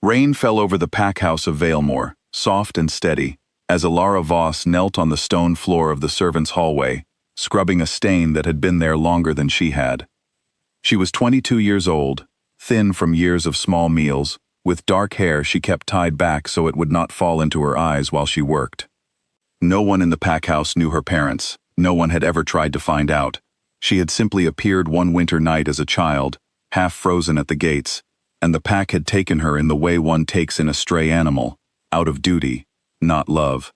Rain fell over the pack house of Valemore, soft and steady, as Alara Voss knelt on the stone floor of the servants' hallway, scrubbing a stain that had been there longer than she had. She was 22 years old, thin from years of small meals, with dark hair she kept tied back so it would not fall into her eyes while she worked. No one in the pack house knew her parents, no one had ever tried to find out. She had simply appeared one winter night as a child, half frozen at the gates, and the pack had taken her in the way one takes in a stray animal, out of duty, not love.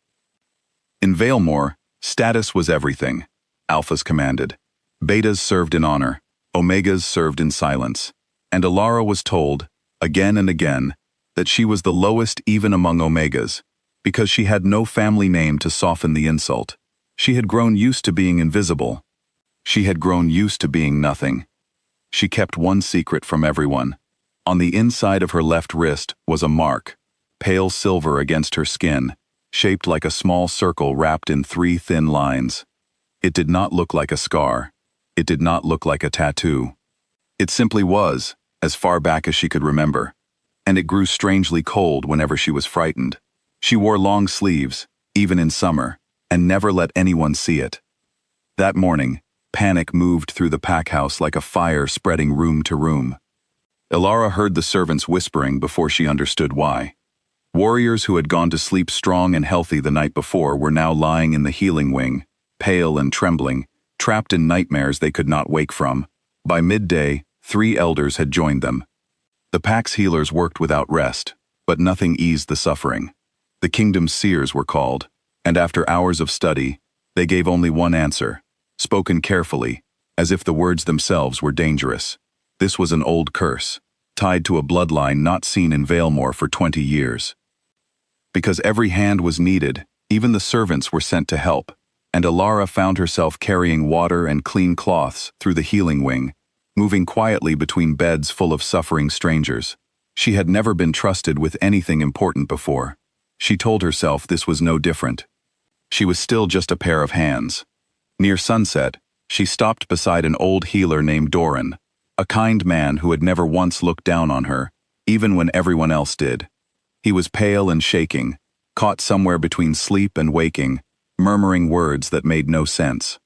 In Valemore, status was everything. Alphas commanded. Betas served in honor. Omegas served in silence. And Alara was told, again and again, that she was the lowest even among Omegas, because she had no family name to soften the insult. She had grown used to being invisible. She had grown used to being nothing. She kept one secret from everyone. On the inside of her left wrist was a mark, pale silver against her skin, shaped like a small circle wrapped in 3 thin lines. It did not look like a scar. It did not look like a tattoo. It simply was, as far back as she could remember. And it grew strangely cold whenever she was frightened. She wore long sleeves, even in summer, and never let anyone see it. That morning, panic moved through the pack house like a fire spreading room to room. Alara heard the servants whispering before she understood why. Warriors who had gone to sleep strong and healthy the night before were now lying in the healing wing, pale and trembling, trapped in nightmares they could not wake from. By midday, 3 elders had joined them. The pack's healers worked without rest, but nothing eased the suffering. The kingdom's seers were called, and after hours of study, they gave only one answer, spoken carefully, as if the words themselves were dangerous. This was an old curse, tied to a bloodline not seen in Valemore for 20 years. Because every hand was needed, even the servants were sent to help, and Alara found herself carrying water and clean cloths through the healing wing, moving quietly between beds full of suffering strangers. She had never been trusted with anything important before. She told herself this was no different. She was still just a pair of hands. Near sunset, she stopped beside an old healer named Doran, a kind man who had never once looked down on her, even when everyone else did. He was pale and shaking, caught somewhere between sleep and waking, murmuring words that made no sense.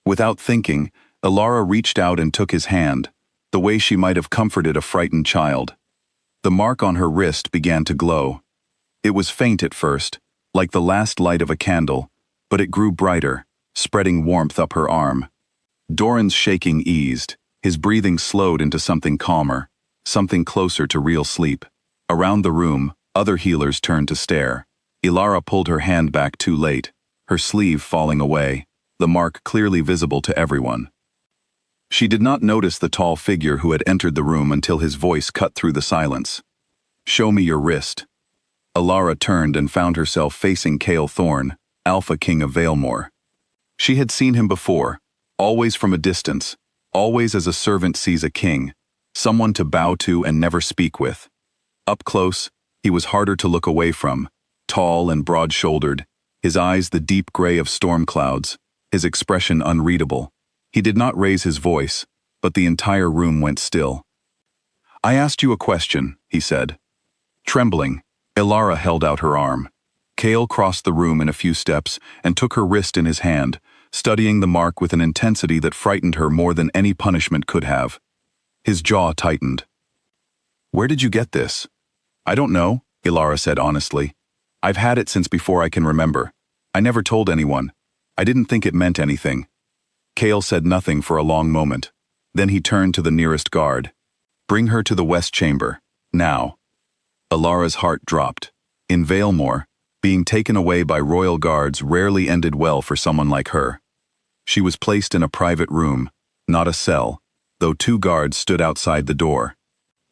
Without thinking, Alara reached out and took his hand, the way she might have comforted a frightened child. The mark on her wrist began to glow. It was faint at first, like the last light of a candle, but it grew brighter, spreading warmth up her arm. Doran's shaking eased, his breathing slowed into something calmer, something closer to real sleep. Around the room, other healers turned to stare. Alara pulled her hand back too late, her sleeve falling away, the mark clearly visible to everyone. She did not notice the tall figure who had entered the room until his voice cut through the silence. "Show me your wrist." Alara turned and found herself facing Cale Thorn, Alpha King of Valemore. She had seen him before, always from a distance, always as a servant sees a king, someone to bow to and never speak with. Up close, he was harder to look away from, tall and broad-shouldered, his eyes the deep gray of storm clouds, his expression unreadable. He did not raise his voice, but the entire room went still. "I asked you a question," he said. Trembling, Alara held out her arm. Cale crossed the room in a few steps and took her wrist in his hand, studying the mark with an intensity that frightened her more than any punishment could have. His jaw tightened. "Where did you get this?" "I don't know," Alara said honestly. "I've had it since before I can remember. I never told anyone. I didn't think it meant anything." Cale said nothing for a long moment. Then he turned to the nearest guard. "Bring her to the west chamber, now." Alara's heart dropped. In Valemore, being taken away by royal guards rarely ended well for someone like her. She was placed in a private room, not a cell, though 2 guards stood outside the door.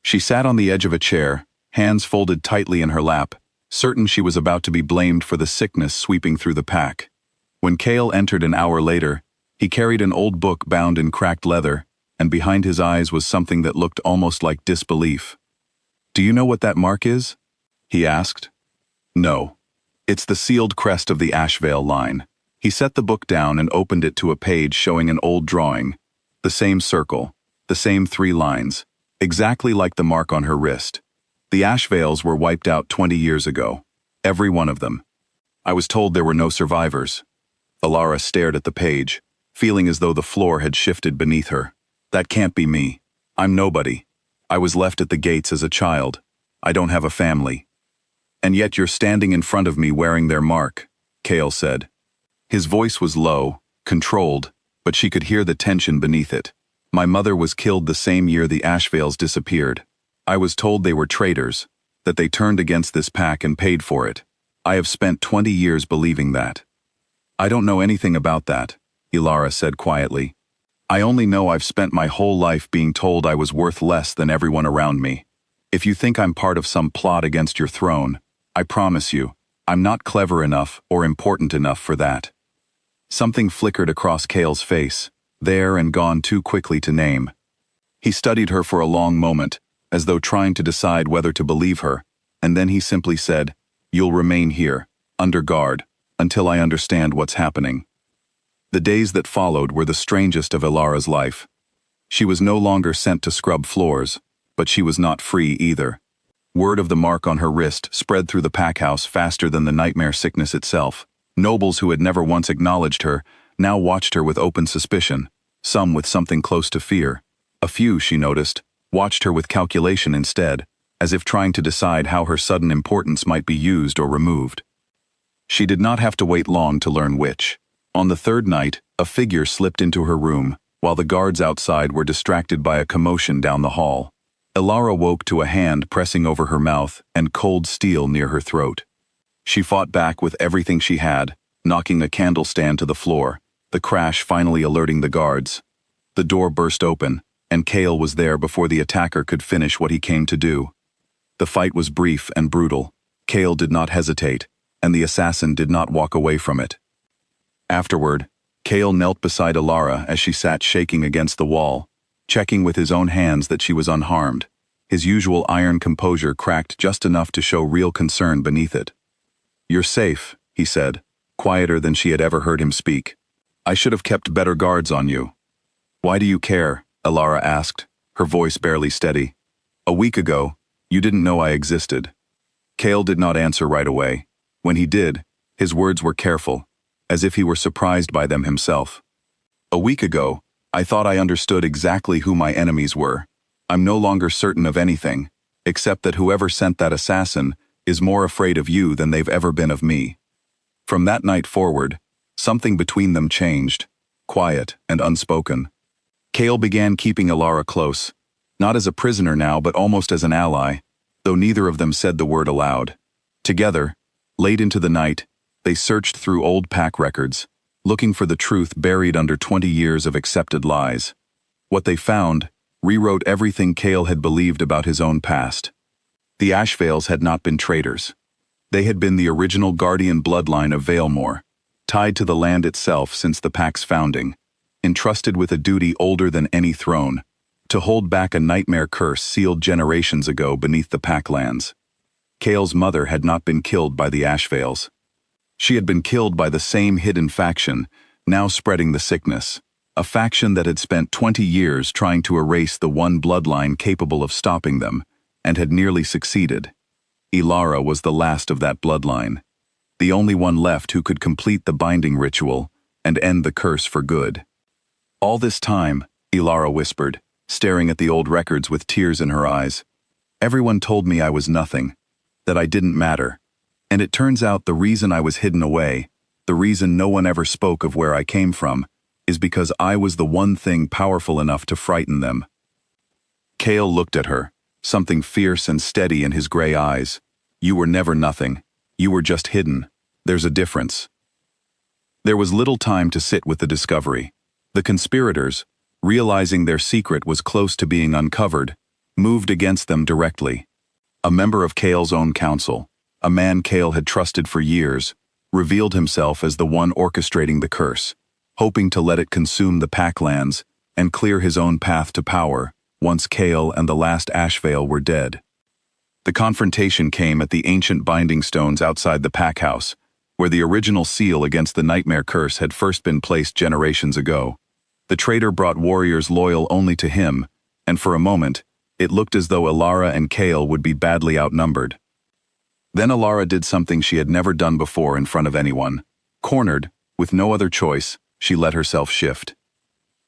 She sat on the edge of a chair, hands folded tightly in her lap, certain she was about to be blamed for the sickness sweeping through the pack. When Cale entered an hour later, he carried an old book bound in cracked leather, and behind his eyes was something that looked almost like disbelief. "Do you know what that mark is?" he asked. "No. It's the sealed crest of the Ashvale line." He set the book down and opened it to a page showing an old drawing. The same circle, the same 3 lines, exactly like the mark on her wrist. The Ashvales were wiped out 20 years ago. Every one of them. I was told there were no survivors. Alara stared at the page, feeling as though the floor had shifted beneath her. That can't be me. I'm nobody. I was left at the gates as a child. I don't have a family. And yet you're standing in front of me wearing their mark, Kale said. His voice was low, controlled, but she could hear the tension beneath it. My mother was killed the same year the Ashvales disappeared. I was told they were traitors, that they turned against this pack and paid for it. I have spent 20 years believing that. I don't know anything about that, Ilara said quietly. I only know I've spent my whole life being told I was worth less than everyone around me. If you think I'm part of some plot against your throne, I promise you, I'm not clever enough or important enough for that. Something flickered across Kale's face, there and gone too quickly to name. He studied her for a long moment, as though trying to decide whether to believe her, and then he simply said, "You'll remain here, under guard, until I understand what's happening." The days that followed were the strangest of Ilara's life. She was no longer sent to scrub floors, but she was not free either. Word of the mark on her wrist spread through the pack house faster than the nightmare sickness itself. Nobles who had never once acknowledged her now watched her with open suspicion, some with something close to fear. A few, she noticed, watched her with calculation instead, as if trying to decide how her sudden importance might be used or removed. She did not have to wait long to learn which. On the third night, a figure slipped into her room, while the guards outside were distracted by a commotion down the hall. Ilara woke to a hand pressing over her mouth and cold steel near her throat. She fought back with everything she had, knocking a candle stand to the floor, the crash finally alerting the guards. The door burst open, and Kale was there before the attacker could finish what he came to do. The fight was brief and brutal. Kale did not hesitate, and the assassin did not walk away from it. Afterward, Kale knelt beside Ilara as she sat shaking against the wall, checking with his own hands that she was unharmed. His usual iron composure cracked just enough to show real concern beneath it. "You're safe," he said, quieter than she had ever heard him speak. "I should have kept better guards on you." "Why do you care?" Ilara asked, her voice barely steady. "A week ago, you didn't know I existed." Kale did not answer right away. When he did, his words were careful, as if he were surprised by them himself. "A week ago, I thought I understood exactly who my enemies were. I'm no longer certain of anything, except that whoever sent that assassin is more afraid of you than they've ever been of me." From that night forward, something between them changed, quiet and unspoken. Kale began keeping Ilara close, not as a prisoner now but almost as an ally, though neither of them said the word aloud. Together, late into the night, they searched through old pack records, looking for the truth buried under 20 years of accepted lies. What they found rewrote everything Kale had believed about his own past. The Ashvales had not been traitors. They had been the original guardian bloodline of Valemore, tied to the land itself since the pack's founding, entrusted with a duty older than any throne, to hold back a nightmare curse sealed generations ago beneath the packlands. Kale's mother had not been killed by the Ashvales. She had been killed by the same hidden faction, now spreading the sickness, a faction that had spent 20 years trying to erase the one bloodline capable of stopping them, and had nearly succeeded. Ilara was the last of that bloodline, the only one left who could complete the binding ritual and end the curse for good. "All this time," Ilara whispered, staring at the old records with tears in her eyes, "everyone told me I was nothing, that I didn't matter. And it turns out the reason I was hidden away, the reason no one ever spoke of where I came from, is because I was the one thing powerful enough to frighten them." Kale looked at her, something fierce and steady in his gray eyes. "You were never nothing. You were just hidden. There's a difference." There was little time to sit with the discovery. The conspirators, realizing their secret was close to being uncovered, moved against them directly. A member of Kale's own council, a man Kale had trusted for years, revealed himself as the one orchestrating the curse, hoping to let it consume the packlands and clear his own path to power once Kale and the last Ashvale were dead. The confrontation came at the ancient binding stones outside the pack house, where the original seal against the nightmare curse had first been placed generations ago. The traitor brought warriors loyal only to him, and for a moment, It looked as though Alara and Kale would be badly outnumbered. Then Alara did something she had never done before in front of anyone. Cornered, with no other choice, she let herself shift.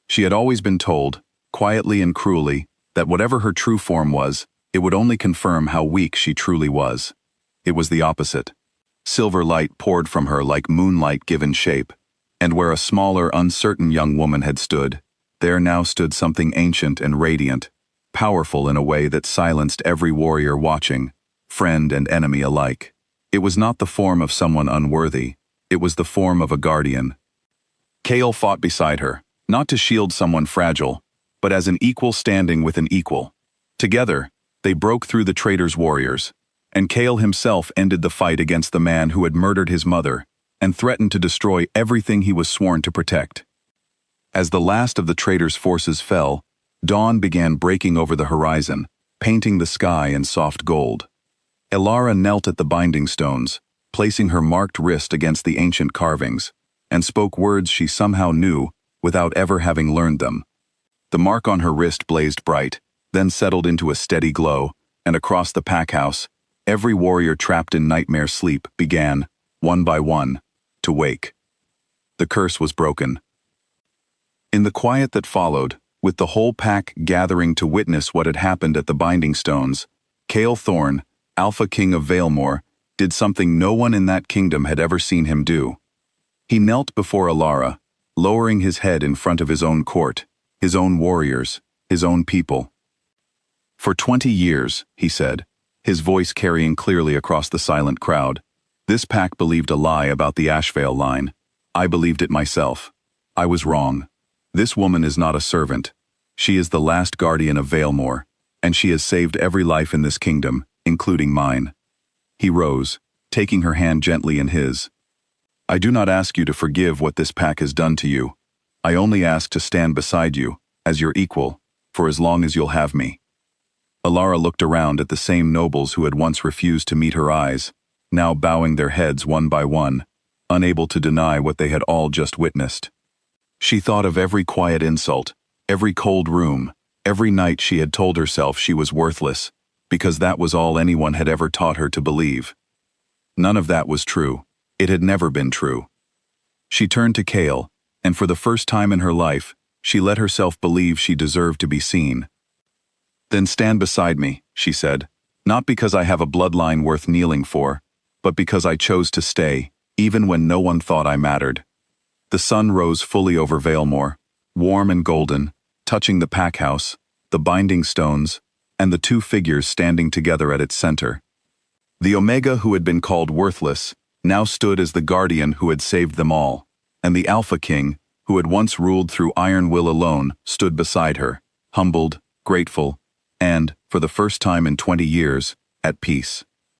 She had always been told, quietly and cruelly, that whatever her true form was, it would only confirm how weak she truly was. It was the opposite. Silver light poured from her like moonlight given shape, and where a smaller, uncertain young woman had stood, there now stood something ancient and radiant, powerful in a way that silenced every warrior watching, friend and enemy alike. It was not the form of someone unworthy, it was the form of a guardian. Kale fought beside her, not to shield someone fragile, but as an equal standing with an equal. Together, they broke through the traitor's warriors, and Kale himself ended the fight against the man who had murdered his mother and threatened to destroy everything he was sworn to protect. As the last of the traitor's forces fell, dawn began breaking over the horizon, painting the sky in soft gold. Alara knelt at the binding stones, placing her marked wrist against the ancient carvings, and spoke words she somehow knew without ever having learned them. The mark on her wrist blazed bright, then settled into a steady glow, and across the pack house, every warrior trapped in nightmare sleep began, one by one, to wake. The curse was broken. In the quiet that followed, with the whole pack gathering to witness what had happened at the binding stones, Kale Thorn, Alpha King of Valemore, did something no one in that kingdom had ever seen him do. He knelt before Alara, lowering his head in front of his own court, his own warriors, his own people. For 20 years, he said, his voice carrying clearly across the silent crowd, this pack believed a lie about the Ashvale line. I believed it myself. I was wrong. This woman is not a servant. She is the last guardian of Valemore, and she has saved every life in this kingdom, including mine. He rose, taking her hand gently in his. I do not ask you to forgive what this pack has done to you. I only ask to stand beside you, as your equal, for as long as you'll have me. Alara looked around at the same nobles who had once refused to meet her eyes, now bowing their heads one by one, unable to deny what they had all just witnessed. She thought of every quiet insult, every cold room, every night she had told herself she was worthless, because that was all anyone had ever taught her to believe. None of that was true. It had never been true. She turned to Kale, and for the first time in her life, she let herself believe she deserved to be seen. Then stand beside me, she said, not because I have a bloodline worth kneeling for, but because I chose to stay, even when no one thought I mattered. The sun rose fully over Valemore, warm and golden, touching the pack house, the binding stones, and the two figures standing together at its center. The Omega who had been called worthless now stood as the guardian who had saved them all, and the Alpha King, who had once ruled through iron will alone, stood beside her, humbled, grateful, and, for the first time in 20 years, at peace.